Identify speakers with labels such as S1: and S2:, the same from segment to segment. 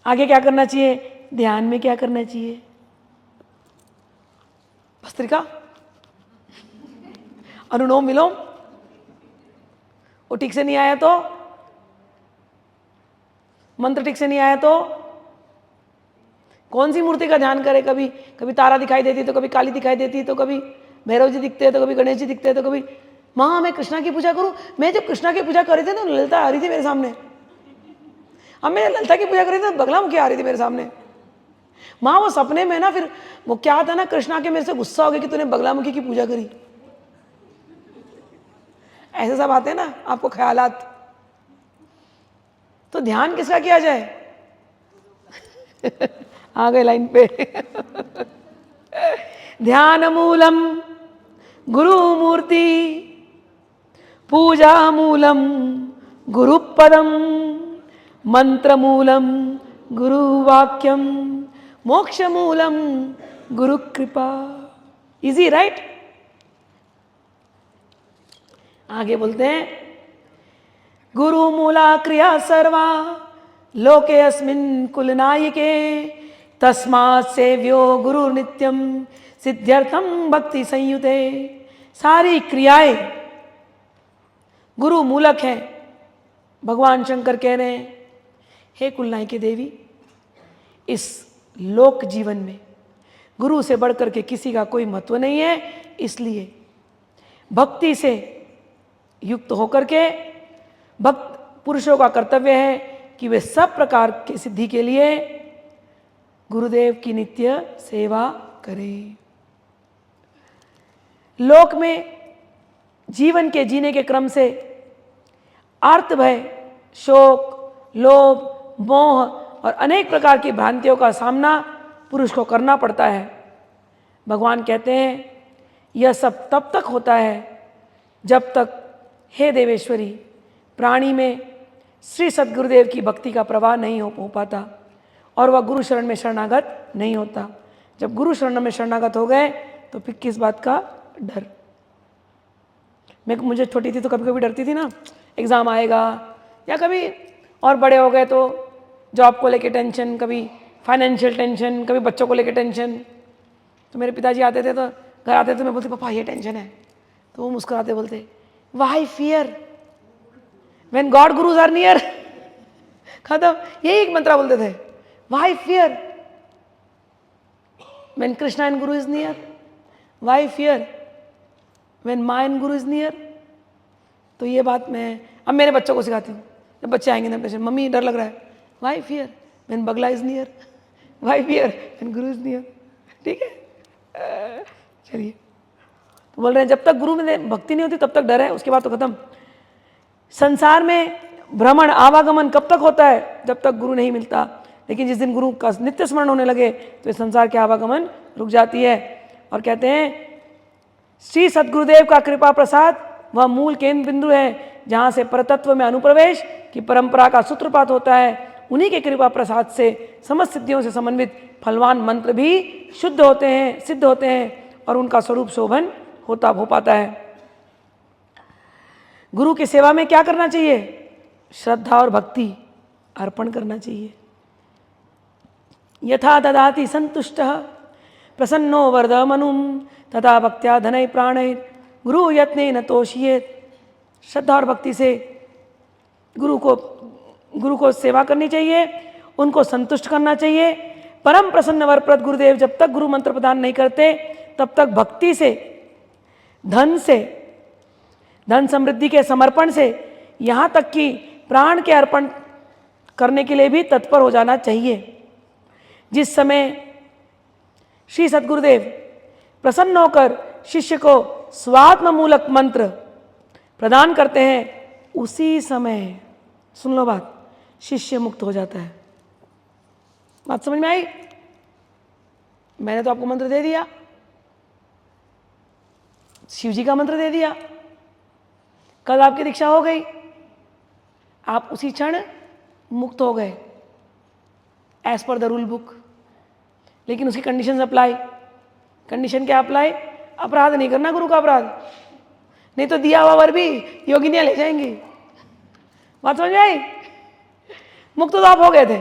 S1: आगे क्या करना चाहिए? ध्यान में क्या करना चाहिए? भस्त्रिका, अनुलोम विलोम, वो ठीक से नहीं आया तो, मंत्र ठीक से नहीं आया तो कौन सी मूर्ति का ध्यान करे? कभी कभी तारा दिखाई देती तो कभी काली दिखाई देती, तो कभी भैरव जी दिखते हैं, तो कभी गणेश जी दिखते हैं, तो कभी माँ मैं कृष्णा की पूजा करूं। मैं जब कृष्णा की पूजा कर रही थी तो ललिता आ रही थी मेरे सामने। अब मैं ललिता की पूजा कर रही थी तो बगलामुखी आ रही थी मेरे सामने। माँ वो सपने में ना, फिर वो क्या था ना, कृष्णा के मेरे से गुस्सा हो गया कि तूने बगलामुखी की पूजा करी। ऐसे सब आते हैं ना आपको ख्यालात। तो ध्यान किसका किया जाए? आ गए लाइन पे। ध्यान मूलम गुरु मूर्ति, पूजा मूलम गुरु पदम, मंत्र मूलम गुरु वाक्यम, मोक्ष मूलम गुरु कृपा। Easy right? आगे बोलते हैं गुरु मूला क्रिया सर्वा लोके अस्मिन् कुलनायिके, तस्मात् सेव्यो गुरु नित्यम सिद्ध्यर्थम भक्ति संयुते। सारी क्रियाएं गुरु मूलक हैं। भगवान शंकर कह रहे हैं, हे कुलनायिके देवी, इस लोक जीवन में गुरु से बढ़कर के किसी का कोई महत्व नहीं है। इसलिए भक्ति से युक्त होकर के भक्त पुरुषों का कर्तव्य है कि वे सब प्रकार की सिद्धि के लिए गुरुदेव की नित्य सेवा करें। लोक में जीवन के जीने के क्रम से आर्त भय, शोक, लोभ, मोह और अनेक प्रकार की भ्रांतियों का सामना पुरुष को करना पड़ता है। भगवान कहते हैं यह सब तब तक होता है जब तक, हे देवेश्वरी, प्राणी में श्री सद्गुरुदेव की भक्ति का प्रवाह नहीं हो पाता और वह गुरु शरण में शरणागत नहीं होता। जब गुरु शरण में शरणागत हो गए तो फिर किस बात का डर? मुझे छोटी थी तो कभी कभी डरती थी ना, एग्ज़ाम आएगा, या कभी और बड़े हो गए तो जॉब को लेके टेंशन, कभी फाइनेंशियल टेंशन, कभी बच्चों को लेके टेंशन। तो मेरे पिताजी आते थे तो घर आते थे, मैं बोलती पापा ये टेंशन है, तो वो मुस्कुराते बोलते why fear when God gurus are near. खत्म। यही एक मंत्र बोलते थे, why fear when Krishna and guru is near, why fear when maa and guru is near. तो ये बात मैं अब मेरे बच्चों को सिखाती हूँ। जब बच्चे आएंगे ना टेंशन, मम्मी डर लग रहा है, why fear when Bagla is near, why fear when guru is near. ठीक है, चलिए। तो बोल रहे हैं जब तक गुरु में भक्ति नहीं होती तब तक डर है, उसके बाद तो खत्म। संसार में भ्रमण आवागमन कब तक होता है? जब तक गुरु नहीं मिलता। लेकिन जिस दिन गुरु का नित्य स्मरण होने लगे तो इस संसार के आवागमन रुक जाती है। और कहते हैं श्री सद्गुरुदेव का कृपा प्रसाद वह मूल केंद्र बिंदु है जहाँ से परतत्व में अनुप्रवेश की परंपरा का सूत्रपात होता है। उन्हीं के कृपा प्रसाद से समस्त सिद्धियों से समन्वित फलवान मंत्र भी शुद्ध होते हैं, सिद्ध होते हैं और उनका स्वरूप शोभन हो पाता है। गुरु की सेवा में क्या करना चाहिए? श्रद्धा और भक्ति अर्पण करना चाहिए। यथा ददाति संतुष्टः प्रसन्नो वरदमनुं तथा भक्त्या धनै प्राणै गुरु यत्नेन तोषयेत्। श्रद्धा और भक्ति से गुरु को सेवा करनी चाहिए, उनको संतुष्ट करना चाहिए। परम प्रसन्न वरप्रद गुरुदेव जब तक गुरु मंत्र प्रदान नहीं करते तब तक भक्ति से, धन समृद्धि के समर्पण से, यहाँ तक कि प्राण के अर्पण करने के लिए भी तत्पर हो जाना चाहिए। जिस समय श्री सद्गुरुदेव प्रसन्न होकर शिष्य को स्वात्म मूलक मंत्र प्रदान करते हैं उसी समय, सुन लो बात, शिष्य मुक्त हो जाता है। बात समझ में आई? मैंने तो आपको मंत्र दे दिया, शिव जी का मंत्र दे दिया, कल आपकी दीक्षा हो गई, आप उसी क्षण मुक्त हो गए as per the rule book. लेकिन उसकी कंडीशंस अप्लाई। कंडीशन क्या अप्लाई? अपराध नहीं करना, गुरु का अपराध, नहीं तो दिया हुआ वर भी योगिनियां ले जाएंगी। बात समझ में आई? मुक्त तो आप हो गए थे,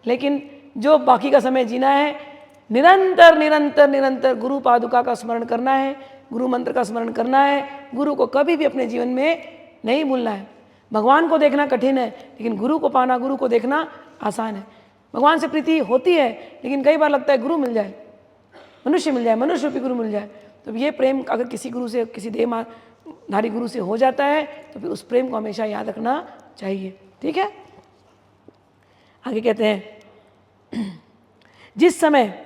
S1: लेकिन जो बाकी का समय जीना है, निरंतर निरंतर निरंतर गुरु पादुका का स्मरण करना है, गुरु मंत्र का स्मरण करना है, गुरु को कभी भी अपने जीवन में नहीं भूलना है। भगवान को देखना कठिन है, लेकिन गुरु को पाना, गुरु को देखना आसान है। भगवान से प्रीति होती है, लेकिन कई बार लगता है गुरु मिल जाए, मनुष्य मिल जाए, मनुष्य रूपी गुरु मिल जाए। तो ये प्रेम अगर किसी गुरु से, किसी देहधारी गुरु से हो जाता है, तो फिर उस प्रेम को हमेशा याद रखना चाहिए। ठीक है, आगे कहते हैं, जिस समय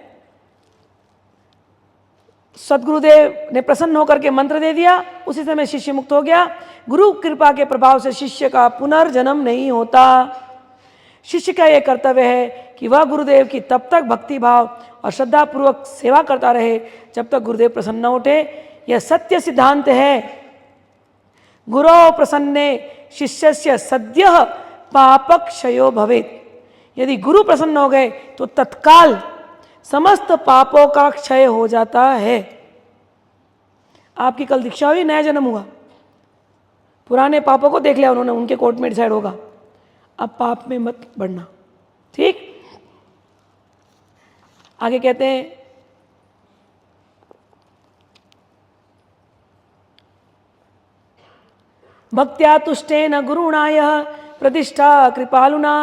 S1: सदगुरुदेव ने प्रसन्न होकर के मंत्र दे दिया, उसी समय शिष्य मुक्त हो गया। गुरु कृपा के प्रभाव से शिष्य का पुनर्जन्म नहीं होता। शिष्य का यह कर्तव्य है कि वह गुरुदेव की तब तक भक्ति भाव और श्रद्धा पूर्वक सेवा करता रहे जब तक गुरुदेव प्रसन्न न उठे। यह सत्य सिद्धांत है। गुरो प्रसन्ने शिष्यस्य सद्यः पापक्षयो भवेत्। यदि गुरु प्रसन्न हो गए तो तत्काल समस्त पापों का क्षय हो जाता है। आपकी कल दीक्षा हुई, नया जन्म हुआ, पुराने पापों को देख लिया उन्होंने, उनके कोर्ट में डिसाइड होगा। अब पाप में मत बढ़ना। ठीक, आगे कहते हैं, भक्त्या तुष्टेन गुरुणाय प्रतिष्ठा कृपालुना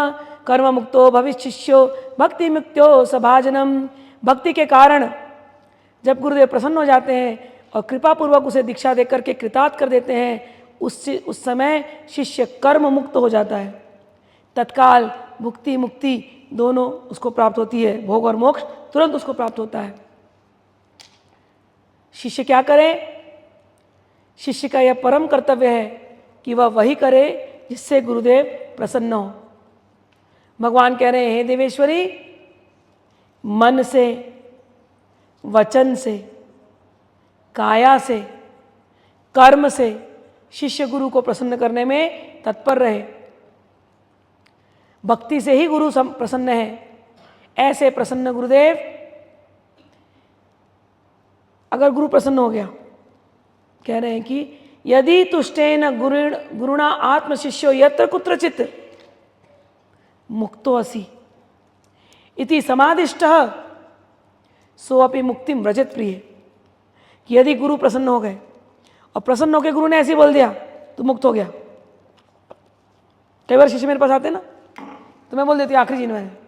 S1: कर्म मुक्तो भविष्यिष्यो भक्ति मुक्तो सभाजनम। भक्ति के कारण जब गुरुदेव प्रसन्न हो जाते हैं और कृपापूर्वक उसे दीक्षा देकर के कृतार्थ कर देते हैं, उस समय शिष्य कर्म मुक्त हो जाता है। तत्काल भुक्ति मुक्ति दोनों उसको प्राप्त होती है, भोग और मोक्ष तुरंत उसको प्राप्त होता है। शिष्य क्या करे? शिष्य का यह परम कर्तव्य है कि वह वही करे जिससे गुरुदेव प्रसन्न हो। भगवान कह रहे हैं, हे देवेश्वरी, मन से, वचन से, काया से, कर्म से शिष्य गुरु को प्रसन्न करने में तत्पर रहे। भक्ति से ही गुरु प्रसन्न है। ऐसे प्रसन्न गुरुदेव, अगर गुरु प्रसन्न हो गया, कह रहे हैं कि यदि तुष्टेन गुरुणा आत्म शिष्यो यत्र कुत्रचित मुक्तो असि इति समादिष्टः सो अपि मुक्तिम व्रजत प्रिय। कि यदि गुरु प्रसन्न हो गए और प्रसन्न होकर गुरु ने ऐसे बोल दिया तो मुक्त हो गया। कई बार शिष्य मेरे पास आते ना, तो मैं बोल देती आखिरी जीवन है।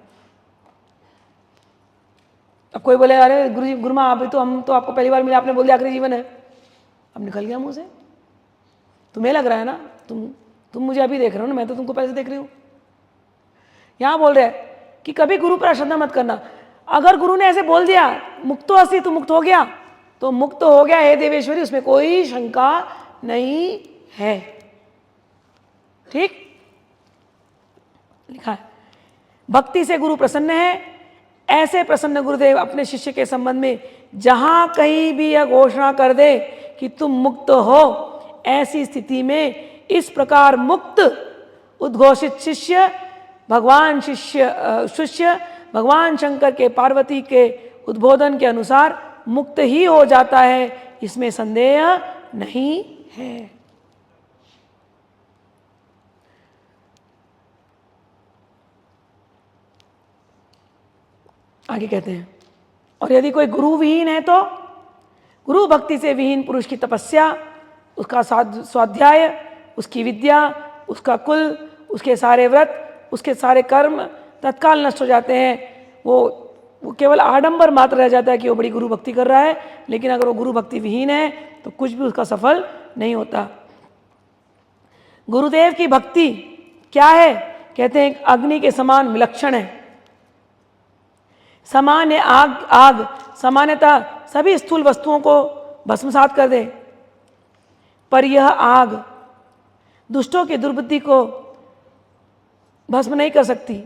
S1: अब कोई बोले, अरे गुरु जी, गुरु माँ अभी तो हम तो आपको पहली बार मिले, आपने बोल दिया आखिरी जीवन है। अब निकल गया मुंह से। तुम्हें लग रहा है ना, तुम मुझे अभी देख रहे हो ना, मैं तो तुमको पहले से देख रही हूँ। यहाँ बोल रहे हैं कि कभी गुरु पर अश्रद्धा मत करना। अगर गुरु ने ऐसे बोल दिया मुक्तो अस्ति, तो मुक्त हो गया, तो मुक्त हो गया हे देवेश्वरी, उसमें कोई शंका नहीं है। ठीक, लिखा है, भक्ति से गुरु प्रसन्न है। ऐसे प्रसन्न गुरुदेव अपने शिष्य के संबंध में जहां कहीं भी यह घोषणा कर दे कि तुम मुक्त हो, ऐसी स्थिति में इस प्रकार मुक्त उद्घोषित शिष्य भगवान भगवान शंकर के पार्वती के उद्बोधन के अनुसार मुक्त ही हो जाता है, इसमें संदेह नहीं है। आगे कहते हैं, और यदि कोई गुरु विहीन है तो गुरु भक्ति से विहीन पुरुष की तपस्या, उसका स्वाध्याय, उसकी विद्या, उसका कुल, उसके सारे व्रत, उसके सारे कर्म तत्काल नष्ट हो जाते हैं। वो केवल आडंबर मात्र रह जाता है कि वो बड़ी गुरु भक्ति कर रहा है, लेकिन अगर वो गुरु भक्ति विहीन है तो कुछ भी उसका सफल नहीं होता। गुरुदेव की भक्ति क्या है? कहते हैं अग्नि के समान विलक्षण है। सामान्य आग सामान्यतः सभी स्थूल वस्तुओं को भस्मसात कर दे, पर यह आग दुष्टों की दुर्बुद्धि को भस्म नहीं कर सकती।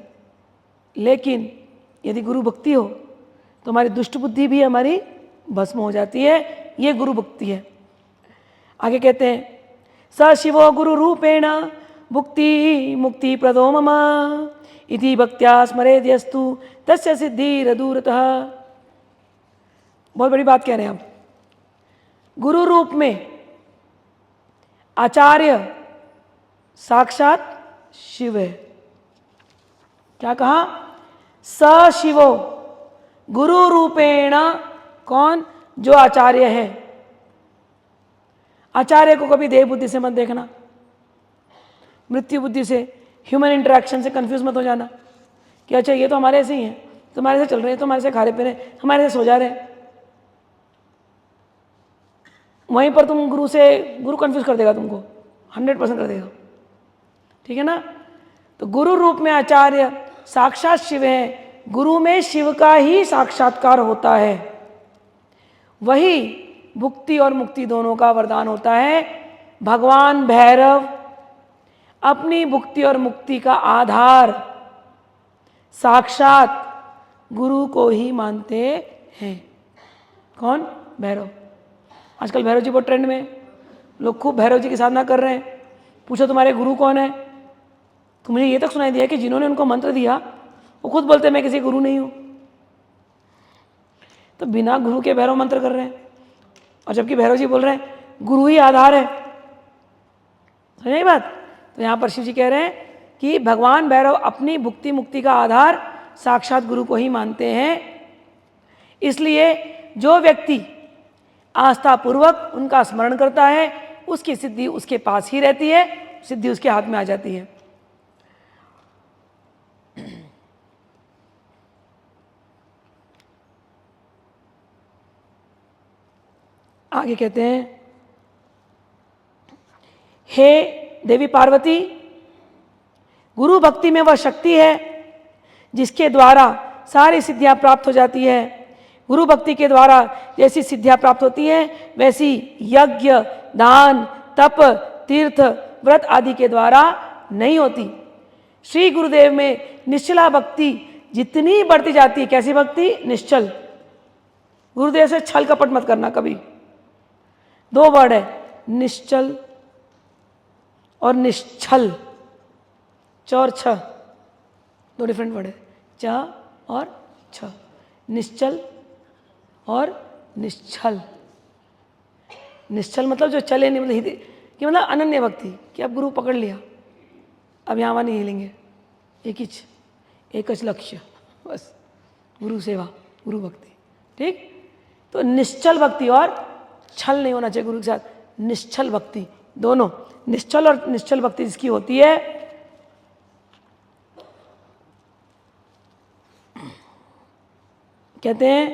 S1: लेकिन यदि गुरु भक्ति हो तो हमारी दुष्ट बुद्धि भी हमारी भस्म हो जाती है। ये गुरु भक्ति है। आगे कहते हैं, स शिवो गुरु रूपेण भुक्ति मुक्ति प्रदो मम इति भक्त्या स्मरेद्यस्तु तस्य सिद्धिरदूरतः। बहुत बड़ी बात कह रहे हैं आप। गुरु रूप में आचार्य साक्षात शिव है। क्या कहा? स शिवो गुरु रूपेण, कौन? जो आचार्य है। आचार्य को कभी देह बुद्धि से मत देखना, मृत्यु बुद्धि से, ह्यूमन इंटरेक्शन से कंफ्यूज मत हो जाना कि अच्छा ये तो हमारे ऐसे ही हैं, तुम्हारे से चल रहे हैं, तुम्हारे से खा रहे पी रहे, हमारे से सो जा रहे हैं। वहीं पर तुम गुरु कंफ्यूज कर देगा तुमको, 100% कर देगा। ठीक है ना? तो गुरु रूप में आचार्य साक्षात शिव है, गुरु में शिव का ही साक्षात्कार होता है, वही भुक्ति और मुक्ति दोनों का वरदान होता है। भगवान भैरव अपनी भुक्ति और मुक्ति का आधार साक्षात गुरु को ही मानते हैं। कौन? भैरव। आजकल भैरव जी बहुत ट्रेंड में, लोग खूब भैरव जी की साधना कर रहे हैं। पूछो तुम्हारे गुरु कौन है, तो मुझे ये तक सुनाई दिया कि जिन्होंने उनको मंत्र दिया वो खुद बोलते मैं किसी गुरु नहीं हूं। तो बिना गुरु के भैरव मंत्र कर रहे हैं, और जबकि भैरव जी बोल रहे हैं गुरु ही आधार है। समझ आई बात? तो यहाँ पर शिव जी कह रहे हैं कि भगवान भैरव अपनी भुक्ति मुक्ति का आधार साक्षात गुरु को ही मानते हैं। इसलिए जो व्यक्ति आस्था पूर्वक उनका स्मरण करता है उसकी सिद्धि उसके पास ही रहती है, सिद्धि उसके हाथ में आ जाती है। आगे कहते हैं, हे देवी पार्वती, गुरु भक्ति में वह शक्ति है जिसके द्वारा सारी सिद्धियां प्राप्त हो जाती है। गुरु भक्ति के द्वारा जैसी सिद्धियां प्राप्त होती हैं वैसी यज्ञ, दान, तप, तीर्थ, व्रत आदि के द्वारा नहीं होती। श्री गुरुदेव में निश्चला भक्ति जितनी बढ़ती जाती है, कैसी भक्ति? निश्चल। गुरुदेव से छल कपट मत करना कभी। दो वर्ड है, निश्चल और निश्चल, च और छ, दो डिफरेंट वर्ड है, च और छ। निश्चल और निश्चल। निश्चल मतलब जो चले नहीं, मतलब कि मतलब अनन्य भक्ति, कि अब गुरु पकड़ लिया, अब यहाँ वहाँ नहीं हिलेंगे, एक ही लक्ष्य, बस गुरु सेवा, गुरु भक्ति। ठीक? तो निश्चल भक्ति और छल नहीं होना चाहिए गुरु के साथ, निश्चल भक्ति दोनों। निश्चल और निश्चल भक्ति जिसकी होती है, कहते हैं,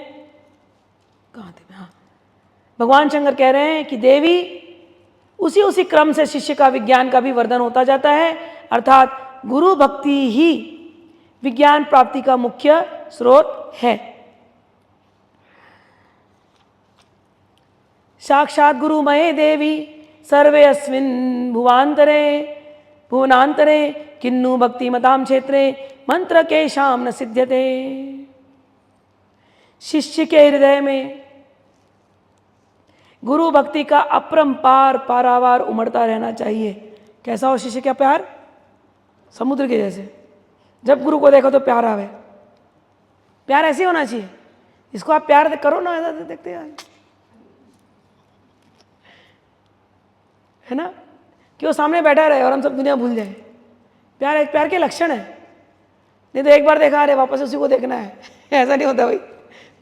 S1: कहाँ थे? हाँ, भगवान शंकर कह रहे हैं कि देवी उसी क्रम से शिष्य का विज्ञान का भी वर्धन होता जाता है, अर्थात गुरु भक्ति ही विज्ञान प्राप्ति का मुख्य स्रोत है। साक्षात गुरुमये देवी सर्वे अस्मिन् भुवनांतरे किन्नु भक्ति मताम क्षेत्रे मंत्र के शाम न सिद्ध्यते। शिष्य के हृदय में गुरु भक्ति का अपरंपार पारावार उमड़ता रहना चाहिए। कैसा हो शिष्य का प्यार? समुद्र के जैसे, जब गुरु को देखो तो प्यार आवे। प्यार ऐसे होना चाहिए, इसको आप प्यार करो ना, ऐसा देखते हैं है ना, कि वो सामने बैठा रहे और हम सब दुनिया भूल जाए। प्यार के लक्षण है। नहीं तो एक बार देखा अरे वापस उसी को देखना है ऐसा नहीं होता भाई।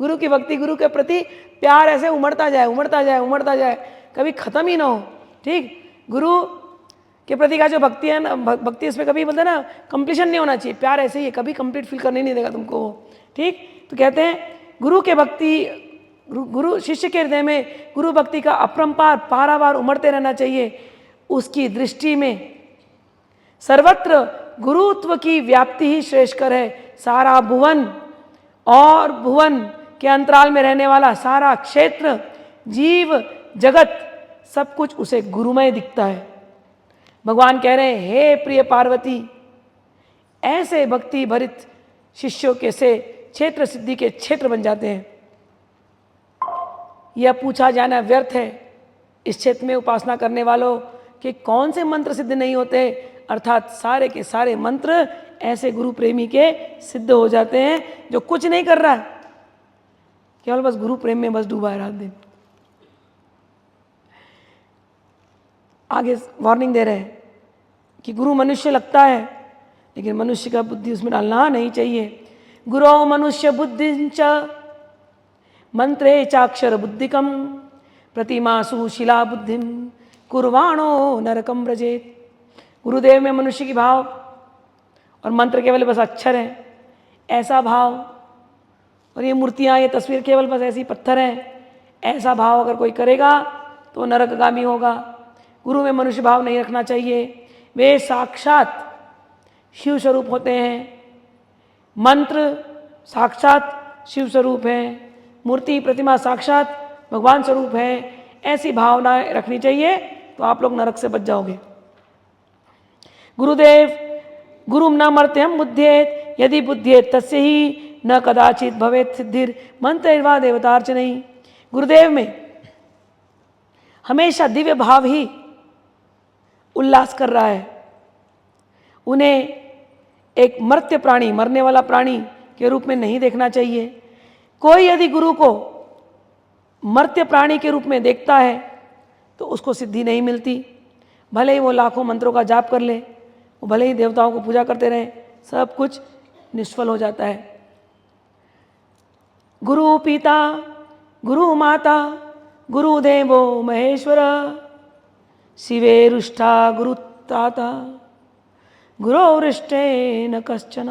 S1: गुरु की भक्ति, गुरु के प्रति प्यार ऐसे उमड़ता जाए, उमड़ता जाए, उमड़ता जाए, कभी खत्म ही ना हो। ठीक? गुरु के प्रति का जो भक्ति है ना, भक्ति इसमें कभी बोलते हैं ना कंप्लीशन नहीं होना चाहिए। प्यार ऐसे ही है, कभी कंप्लीट फील करने नहीं देगा तुमको। ठीक? तो कहते हैं गुरु के भक्ति, गुरु शिष्य के हृदय में गुरु भक्ति का अपरंपार पारावार उमड़ते रहना चाहिए। उसकी दृष्टि में सर्वत्र गुरुत्व की व्याप्ति ही श्रेष्ठकर है। सारा भुवन और भुवन के अंतराल में रहने वाला सारा क्षेत्र, जीव जगत, सब कुछ उसे गुरुमय दिखता है। भगवान कह रहे हैं, हे प्रिय पार्वती, ऐसे भक्ति भरित शिष्यों के से क्षेत्र सिद्धि के क्षेत्र बन जाते हैं। यह पूछा जाना व्यर्थ है इस क्षेत्र में उपासना करने वालों कि कौन से मंत्र सिद्ध नहीं होते, अर्थात सारे के सारे मंत्र ऐसे गुरु प्रेमी के सिद्ध हो जाते हैं जो कुछ नहीं कर रहा है, केवल बस गुरु प्रेम में बस डूबा है रात दिन। आगे वार्निंग दे रहे हैं कि गुरु मनुष्य लगता है लेकिन मनुष्य का बुद्धि उसमें डालना नहीं चाहिए। गुरो मनुष्य बुद्धिंच मंत्रे चाक्षर बुद्धिकम प्रतिमासु शिला बुद्धिम कुर्वाणो नरकम व्रजेत। गुरुदेव में मनुष्य की भाव और मंत्र केवल बस अक्षर हैं, ऐसा भाव, और ये मूर्तियाँ, ये तस्वीर केवल बस ऐसी पत्थर हैं, ऐसा भाव अगर कोई करेगा तो नरकगामी होगा। गुरु में मनुष्य भाव नहीं रखना चाहिए। वे साक्षात शिव स्वरूप होते हैं, मंत्र साक्षात शिव स्वरूप है, मूर्ति प्रतिमा साक्षात भगवान स्वरूप है। ऐसी भावना रखनी चाहिए तो आप लोग नरक से बच जाओगे। गुरुदेव गुरुम न मर्त्यम बुद्धेत यदि बुद्धेत तस्य ही न कदाचित भवेत सिद्धिर मंत्र देवतार्चनई। गुरुदेव में हमेशा दिव्य भाव ही उल्लास कर रहा है। उन्हें एक मर्त्य प्राणी, मरने वाला प्राणी के रूप में नहीं देखना चाहिए। कोई यदि गुरु को मर्त्य प्राणी के रूप में देखता है तो उसको सिद्धि नहीं मिलती। भले ही वो लाखों मंत्रों का जाप कर ले, वो भले ही देवताओं को पूजा करते रहें, सब कुछ निष्फल हो जाता है। गुरु पिता गुरु माता गुरुदेवो महेश्वर शिवेरुष्ठा गुरुत्राता गुरोवृष्टे न कश्चन।